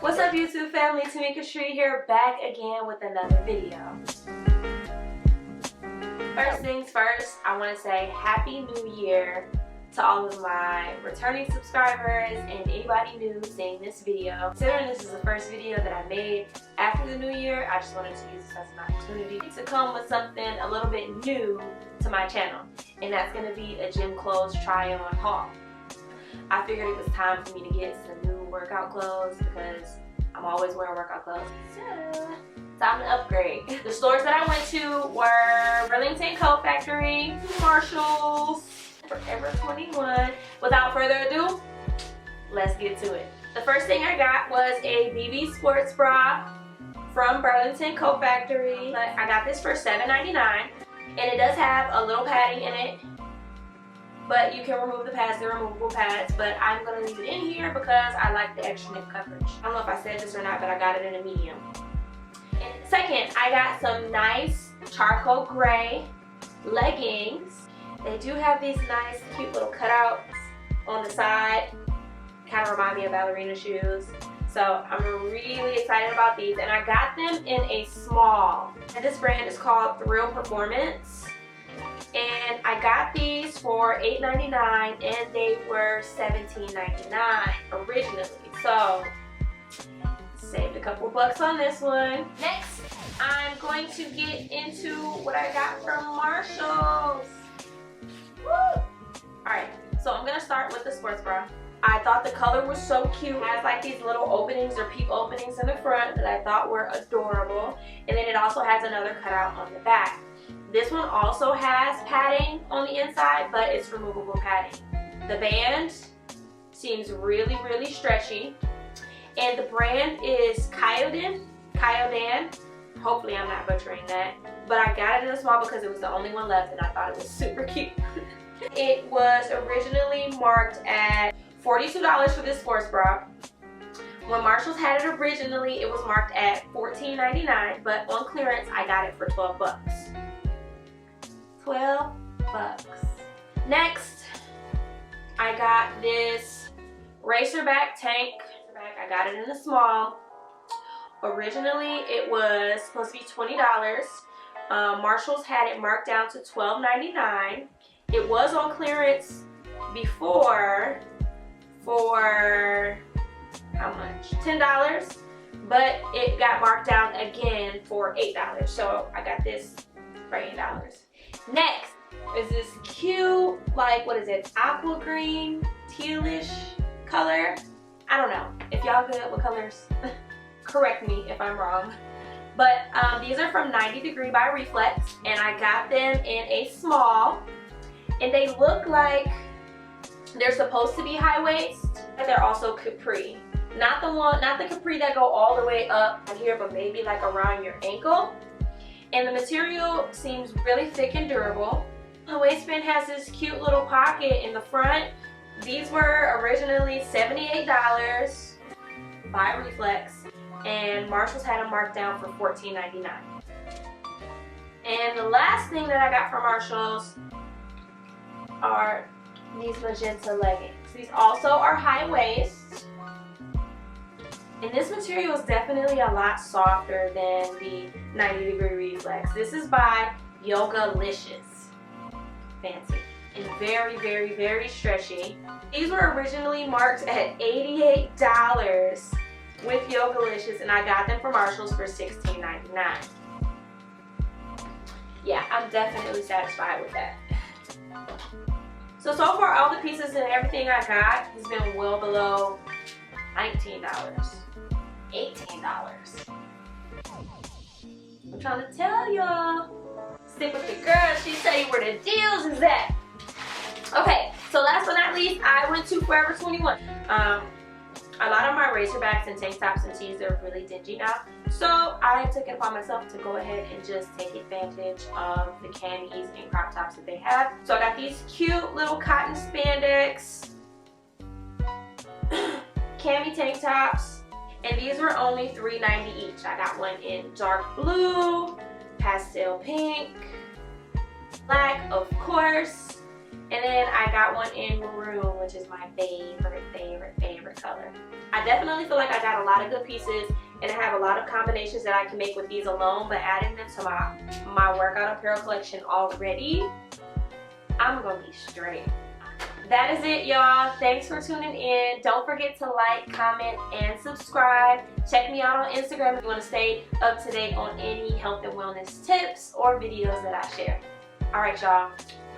What's up YouTube family, Tamica Sherie here, back again with another video. First things first, I want to say Happy New Year to all of my returning subscribers and anybody new seeing this video. Considering this is the first video that I made after the new year, I just wanted to use this as an opportunity to come with something a little bit new to my channel. And that's going to be a gym clothes try on haul. I figured it was time for me to get some new workout clothes because I'm always wearing workout clothes. So, time to upgrade. The stores that I went to were Burlington Coat Factory, Marshalls, Forever 21. Without further ado, let's get to it. The first thing I got was a BB sports bra from Burlington Coat Factory. I got this for $7.99, and it does have a little padding in it. But you can remove the pads, they're removable pads, but I'm going to leave it in here because I like the extra nip coverage. I don't know if I said this or not, but I got it in a medium. And second, I got some nice charcoal gray leggings. They do have these nice, cute little cutouts on the side. Kind of remind me of ballerina shoes. So I'm really excited about these, and I got them in a small. And this brand is called Thrill Performance. And I got these for $8.99 and they were $17.99 originally. So saved a couple bucks on this one. Next, I'm going to get into what I got from Marshalls. Woo! Alright, so I'm going to start with the sports bra. I thought the color was so cute. It has like these little openings or peep openings in the front that I thought were adorable. And then it also has another cutout on the back. This one also has padding on the inside, but it's removable padding. The band seems really, really stretchy. And the brand is Kyodan. Hopefully I'm not butchering that. But I got it in a small because it was the only one left and I thought it was super cute. It was originally marked at $42 for this sports bra. When Marshalls had it originally, it was marked at $14.99, but on clearance I got it for 12 bucks. 12 bucks. Next, I got this racerback tank. I got it in the small. Originally, it was supposed to be $20. Marshalls had it marked down to $12.99. It was on clearance before for how much? $10, but it got marked down again for $8. So I got this for $8. Next is this cute, like, what is it, aqua green, tealish color. I don't know. If y'all good with colors, correct me if I'm wrong. But these are from 90 Degree by Reflex, and I got them in a small. And they look like they're supposed to be high waist, but they're also capri. Not the capri that go all the way up here, but maybe like around your ankle. And the material seems really thick and durable. The waistband has this cute little pocket in the front. These were originally $78 by Reflex, and Marshalls had them marked down for $14.99. And the last thing that I got from Marshalls are these magenta leggings. These also are high waist. And this material is definitely a lot softer than the 90 Degree Reflex. This is by Yogalicious. Fancy. And very, very, very stretchy. These were originally marked at $88 with Yogalicious, and I got them from Marshalls for $16.99. Yeah, I'm definitely satisfied with that. So far all the pieces and everything I got has been well below $19. $18. I'm trying to tell y'all. Stick with the girl. She tell you where the deals is at. Okay, so last but not least, I went to Forever 21. A lot of my racerbacks and tank tops and tees are really dingy now. So I took it upon myself to go ahead and just take advantage of the camis and crop tops that they have. So I got these cute little cotton spandex cami tank tops. And these were only $3.90 each. I got one in dark blue, pastel pink, black, of course, And then I got one in maroon, which is my favorite color. I definitely feel like I got a lot of good pieces, and I have a lot of combinations that I can make with these alone, but adding them to my workout apparel collection already, I'm gonna be straight. That is it, y'all. Thanks for tuning in. Don't forget to like, comment, and subscribe. Check me out on Instagram if you want to stay up to date on any health and wellness tips or videos that I share. All right, y'all.